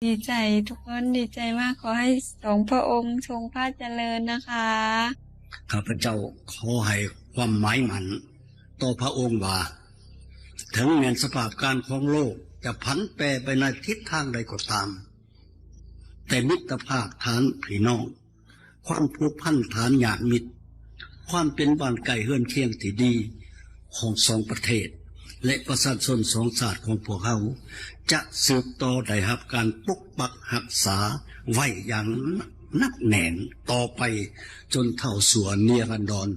ดีใจทุกคนดีใจมากขอให้สองพระองค์ทรงพระเจริญนะคะข้าพเจ้าขอให้ความหมายมันต่อพระองค์ว่าถึงแม้สภาพการของโลกจะผันแปรไปในทิศทางใดก็ตามแต่มิตรภาพฐานพี่น้องความผูกพันฐานญาติมิตรความเป็นบ้านไก่เฮือนเคียงที่ดีของสองประเทศและประชาชนสองชาติของพวกเขาจะสืบต่อได้รับการปกปักรักษาไว้อย่างนักแน่นต่อไปจนเท่าสัวเนียรันดร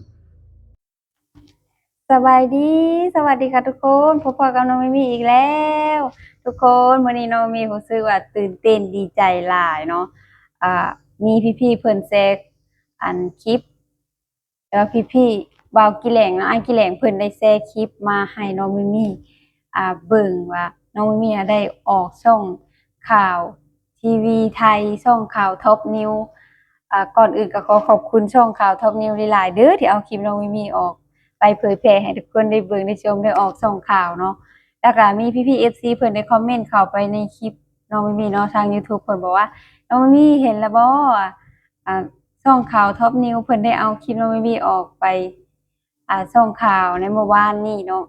สบายดีสวัสดีค่ะทุกคนพบกับน้องมิมี่อีกแล้ว ทุกคนวันนี้น้องมิมี่รู้สึกว่าตื่นเต้นดีใจหลายเนาะมีพี่ๆเพิ่นแซกอันคลิปแล้วพี่ๆบ่าวกิแหลงเนาะไอ้กิแหลงเพิ่นได้แชร์คลิปมาให้น้องมิมี่เบิ่งว่าน้องมิมี่ได้ออกช่องข่าวทีวีไทยช่องข่าวท็อปนิวก่อนอื่นก็ขอขอบคุณช่องข่าวท็อปนิวหลายๆเด้อที่เอาคลิปน้องมิมี่ออกไปเผยแพร่ให้ทุกคนได้เบิ่งได้ชมได้ออกช่องข่าวเนาะแล้วก็มีพี่ๆ FC เพิ่นได้คอมเมนต์เข้าไปในคลิปน้องมิมี่เนาะทาง YouTube เพิ่นบอกว่าน้องมิมี่เห็นแล้วบ่ช่องข่าวท็อปนิวเพิ่นได้เอาคลิปน้องมิมี่ออกไปช่องข่าวในเมื่อวานนี้เนาะ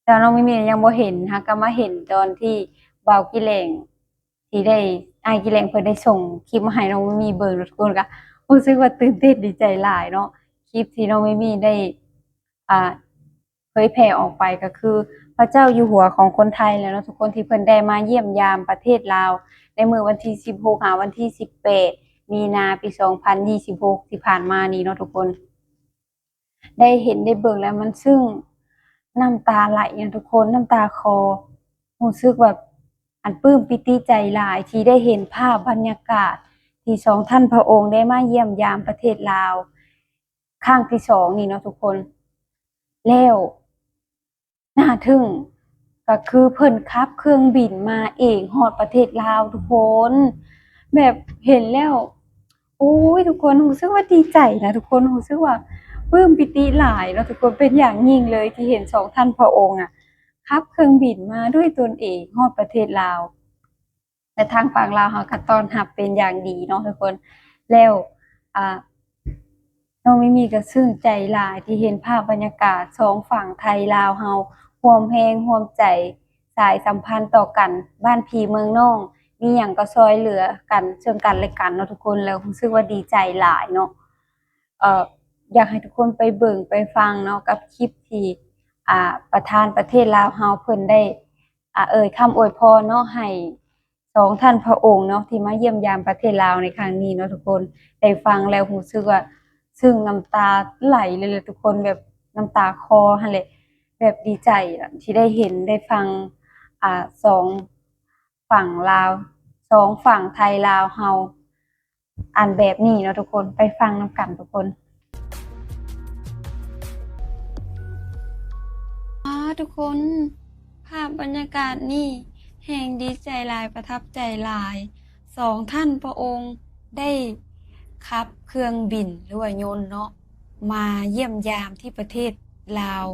แต่น้องมิมี่ยังบ่เห็นฮะก็มาเห็นตอนที่บ่าวกิแหลงที่ได้อ้ายกิแหลงเพิ่นได้ส่งคลิปมาให้น้องมิมี่เบิ่งทุกคนก็รู้สึกว่าตื่นเต้นดีใจหลายเนาะคลิปที่น้องมิมี่ได้เผยแพร่ออกไปก็คือพระเจ้าอยู่หัวของคนไทยแล้วเนาะทุกคนที่เพิ่นได้มาเยี่ยมยามประเทศลาวในมื้อวันที่16วันที่18มีนาปี2026ที่ผ่านมานี้เนาะทุกคนได้เห็นได้เบิ่งแล้วมันซึ่งน้ำตาไหลนะทุกคนน้ำตาคลอรู้สึกแบบอันปลื้มปิติใจหลายที่ได้เห็นภาพบรรยากาศที่สองท่านพระองค์ได้มาเยี่ยมยามประเทศลาวครั้งที่2นี่เนาะทุกคนแล้วน่าทึ่งก็คือเพิ่นขับเครื่องบินมาเองฮอดประเทศลาวทุกคนแบบเห็นแล้วโอ้ยทุกคนรู้สึกว่าดีใจนะทุกคนรู้สึกว่าปลื้มปิติหลายเนาะทุกคนเป็นอย่างยิ่งเลยที่เห็นสองท่านพระองค์ขับเครื่องบินมาด้วยตนเองฮอดประเทศลาวแต่ทางฝั่งลาวเขาก็ต้อนรับเป็นอย่างดีเนาะทุกคนแล้วอ่า น้องมิมีก็ซึ้งใจหลายที่เห็นภาพบรรยากาศสองฝั่งไทยลาวเฮาร่วมแรงร่วมใจสายสัมพันธ์ต่อกันบ้านพี่เมืองน้องมีหยังก็ช่วยเหลือกันซึ่งกันและกันเนาะทุกคนแล้วรู้สึกว่าดีใจหลายเนาะเอ่ออยากให้ทุกคนไปเบิ่งไปฟังเนาะกับคลิปที่ประธานประเทศลาวเฮาเพิ่นได้เอ่ยคำอวยพรเนาะให้สองท่านพระองค์เนาะที่มาเยี่ยมยามประเทศลาวในครั้งนี้เนาะทุกคนได้ฟังแล้วรู้สึกว่า ซึ่งน้ำตาไหลเลยแหละทุกคนแบบน้ำตาคลอหั่นแหละแบบดีใจที่ได้เห็นได้ฟังสองฝั่งลาวสองฝั่งไทยลาวเฮาอันแบบนี้เนาะทุกคนไปฟังนำกันทุกคนทุกคนภาพบรรยากาศนี่แห่งดีใจหลายประทับใจหลายสองท่านพระองค์ได้ขับเครื่องบินหรือว่ายนต์เนาะมาเยี่ยมยามที่ประเทศลาว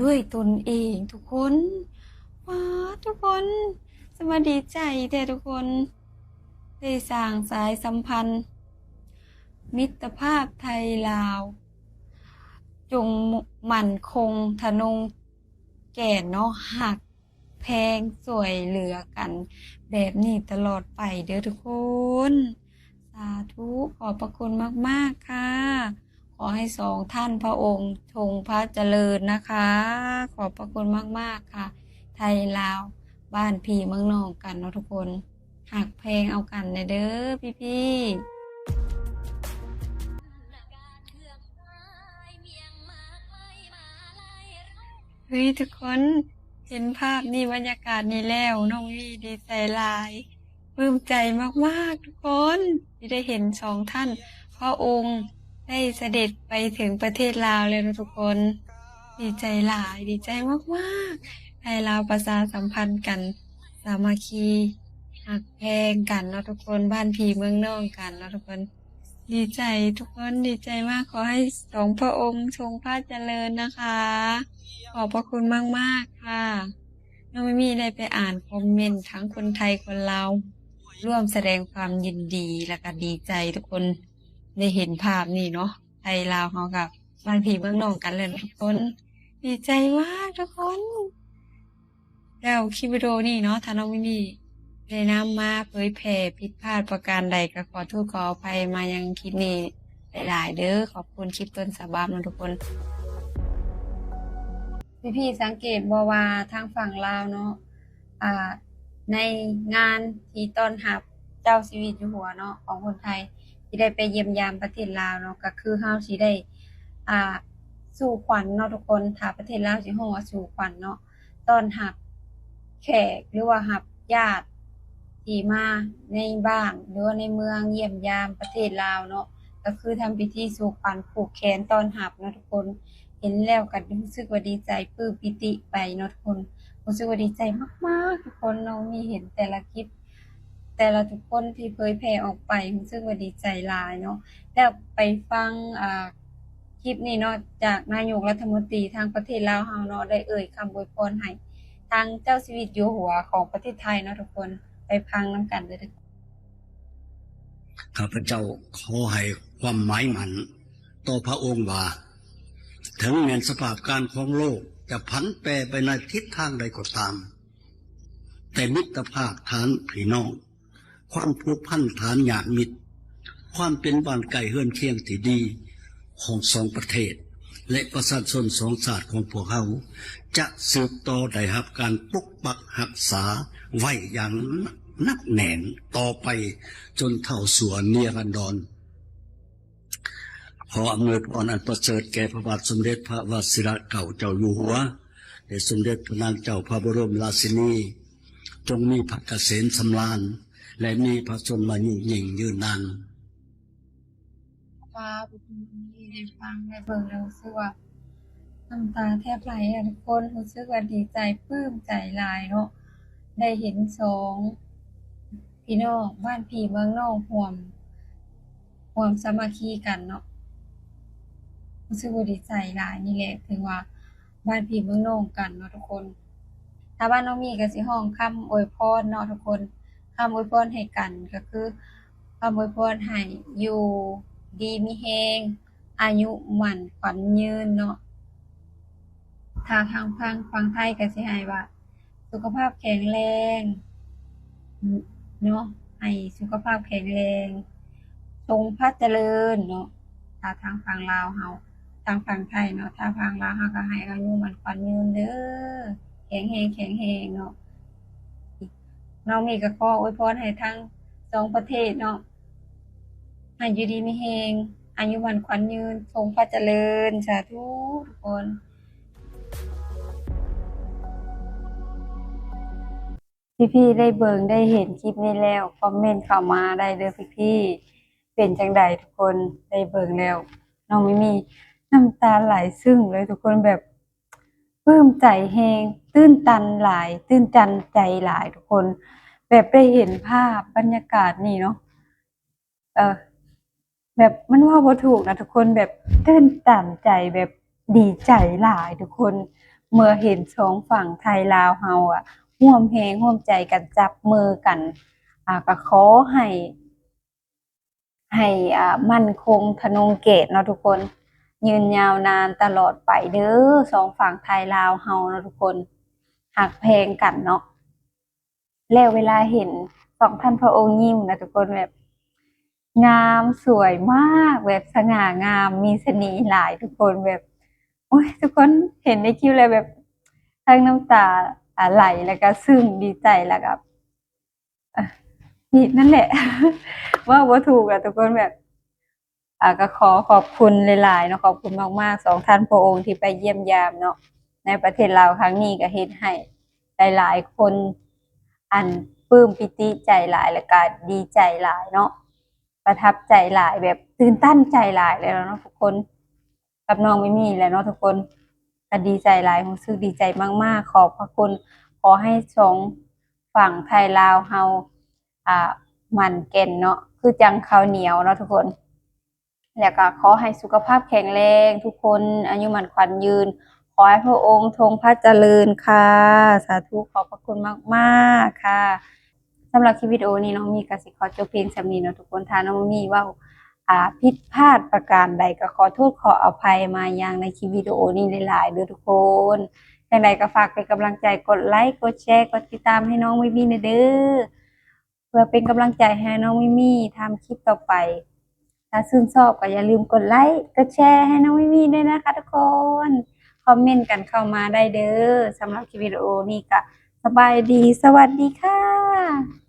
ด้วยตนเองทุกคนว้าทุกคนสวัสดีใจแต่ทุกคนได้สร้างสายสัมพันธ์มิตรภาพไทยลาวจงมั่นคงทะนงแก่นเนาะหักแพงสวยเหลือกันแบบนี้ตลอดไปเด้อทุกคนสาธุขอบพระคุณมากๆค่ะขอให้สองท่านพระองค์ทรงพระเจริญนะคะขอบพระคุณมากๆค่ะไทยลาวบ้านพี่เมืองนอกกันเนาะทุกคนหักแพงเอากันเด้อพี่เฮ้ยทุกคนเห็นภาพนี่บรรยากาศนี้แล้วน้องวี่ดีใจหลายปลื้มใจมากๆทุกคนที่ได้เห็นสองท่านพระองค์ได้เสด็จไปถึงประเทศลาวแล้วนะทุกคนดีใจหลายดีใจมากๆไทยลาวประชาสัมพันธ์กันสามัคคีหักแพงกันเนาะทุกคนบ้านพี่เมืองน้องกันเนาะทุกคนดีใจทุกคนดีใจมากขอให้สองพระองค์ทรงพระเจริญนะคะขอบพระคุณมากๆค่ะน้องมิมี่ได้ไปอ่านคอมเมนต์ทั้งคนไทยคนลาว ร่วมแสดงความยินดีและก็ดีใจทุกคนได้เห็นภาพนี่เนาะไทยลาวเฮากับบ้านพี่เมืองน้องกันเลยทุกคนดีใจมากทุกคนแล้วคลิปวิดีโอนี่เนาะถ้าน้องมิมี่ได้นำมาเผยแพร่ผิดพลาดประการใดก็ขอโทษขออภัยมายังคลิปนี้หลายๆเด้อขอบคุณคลิปต้นฉบับนะทุกคน พี่ๆสังเกตบ่ว่าทางฝั่งลาวเนาะอ่าในงานที่ต้อนรับเจ้าชีวิตอยู่หัวเนาะของคนไทยที่ได้ไปเยี่ยมยามประเทศลาวเนาะก็คือเฮาสิได้อ่าสู่ขวัญเนาะทุกคนถ้าประเทศลาวสิฮ้องว่าสู่ขวัญเนาะต้อนรับแขกหรือว่ารับญาติที่มาในบ้านหรือว่าในเมืองเยี่ยมยามประเทศลาวเนาะก็คือทำพิธีสู่ขวัญผูกแขนต้อนรับเนาะทุกคน เห็นแล้วก็รู้สึกว่าดีใจปลื้มปิติไปเนาะทุกคนรู้สึกว่าดีใจมากๆทุกคนเรามีเห็นแต่ละคลิปแต่ละทุกคนที่เผยแพร่ออกไปรู้สึกว่าดีใจหลายเนาะแล้วไปฟังคลิปนี้เนาะจากนายกรัฐมนตรีทางประเทศลาวเฮาเนาะได้เอ่ยคำอวยพรให้ทางเจ้าชีวิตอยู่หัวของประเทศไทยเนาะทุกคนไปฟังนํกันเด้อ ข้าพเจ้าขอให้ความหมายมั่นต่อพระองค์ว่าถึงแม้สภาพการของโลกจะผันแปรไปในทิศทางใดก็ตาม แต่มิตรภาพฐานพี่น้องความผูกพันฐานญาติมิตรความเป็นบ้านไก่เฮือนเคียงที่ดีของสองประเทศและประชาชนสองชาติของพวกเขาจะสืบต่อได้รับการปกปักรักษาไว้อย่างนักแน่นต่อไปจนเท่าสัวเนียรันดรขออำนวยพรอันประเสริฐแก่พระบาทสมเด็จพระวชิรเกล้าเจ้าอยู่หัวและสมเด็จพระนางเจ้าพระบรมราชินีจงมีพระเกษมสำราญและมีพระชนมายุยิ่งยืนนานฟ้าบุญนี้ได้ฟังได้เบิ่งแล้วรู้สึกว่าน้ำตาแทบไหลอะทุกคนรู้สึกว่าดีใจปลื้มใจหลายเนาะได้เห็นสองพี่น้องบ้านพี่เมืองน้องร่วมสามัคคีกันเนาะรู้สึกว่าดีใจหลายนี่แหละถึงว่าบ้านพี่เมืองน้องกันเนาะทุกคนถ้าบ้านน้องมีก็สิฮ้องคำอวยพรเนาะทุกคนคำอวยพรให้กันก็คือคำอวยพรให้อยู่ดีมีแรงอายุมั่นขวัญยืนเนาะ ถ้าทางฝั่งไทยก็สิให้ว่าสุขภาพแข็งแรงเนาะให้สุขภาพแข็งแรงทรงพระเจริญเนาะถ้าทางฝั่งลาวเฮาทางฝั่งไทยเนาะถ้าฝั่งลาวเฮาก็ให้อายุมันขวัญยืนเด้อแข็งแรงแข็งแรงเนาะน้องมีก็ขออวยพรให้ทั้งสองประเทศเนาะให้อยู่ดีมีแรงอายุมันขวัญยืนทรงพระเจริญสาธุทุกคน พี่ๆได้เบิ่งได้เห็นคลิปนี้แล้วคอมเมนต์เข้ามาได้เด้อพี่ๆเป็นจังใดทุกคนได้เบิ่งแล้วน้องมิมีน้ำตาไหลซึ้งเลยทุกคนแบบปลื้มใจแฮงตื้นตันหลายตื้นตันใจหลายทุกคนแบบได้เห็นภาพบรรยากาศนี่เนาะเออแบบมันว่าบ่ถูกนะทุกคนแบบตื้นตันใจแบบดีใจหลายทุกคนเมื่อเห็นสองฝั่งไทยลาวเฮาอ่ะ ร่วมแรงร่วมใจกันจับมือกันก็ขอให้มั่นคงทะนงเกตเนาะทุกคนยืนยาวนานตลอดไปเด้อสองฝั่งไทยลาวเฮาเนาะทุกคนหักแพงกันเนาะแล้วเวลาเห็นสองท่านพระองค์ยิ้มนะทุกคนแบบงามสวยมากแบบสง่างามมีเสน่ห์หลายทุกคนแบบโอ้ยทุกคนเห็นในคลิปเลยแบบทั้งน้ำตาไหลแล้วก็ซึ้งดีใจแล้วก็นี่นั่นแหละ ว่าบ่ถูกอะทุกคนแบบก็ขอขอบคุณหลายๆเนาะขอบคุณมากๆสองท่านพระองค์ที่ไปเยี่ยมยามเนาะในประเทศลาวครั้งนี้ก็เฮ็ดให้หลายๆคนอันปลื้มปิติใจหลายแล้วก็ดีใจหลายเนาะประทับใจหลายแบบตื่นตันใจหลายเลยเนาะทุกคนกับน้องไม่มีแล้วเนาะทุกคนก็ดีใจหลายรู้สึกดีใจมากๆขอบพระคุณขอให้สองฝั่งไทยลาวเฮามันเก่นเนาะคือจังข้าวเหนียวเนาะทุกคนแล้วก็ขอให้สุขภาพแข็งแรงทุกคนอายุมันขวัญยืนขอให้พระองค์ทรงพระเจริญค่ะสาธุขอบพระคุณมากๆค่ะ สำหรับคลิปวิดีโอนี้น้องมีก็สิขอจบเพียงส่ำนี้เนาะทุกคนถ้าน้องมีเว้าผิดพลาดประการใดก็ขอโทษขออภัยมายังในคลิปวิดีโอนี้หลายๆเด้อทุกคนจังใดก็ฝากเป็นกำลังใจกดไลค์กดแชร์กดติดตามให้น้องมิมี่เด้อเพื่อเป็นกำลังใจให้น้องมิมี่ทำคลิปต่อไปถ้าชื่นชอบก็อย่าลืมกดไลค์กดแชร์ให้น้องมิมี่ด้วยนะคะทุกคนคอมเมนต์กันเข้ามาได้เด้อสำหรับคลิปวิดีโอนี้ก็สบายดีสวัสดีค่ะ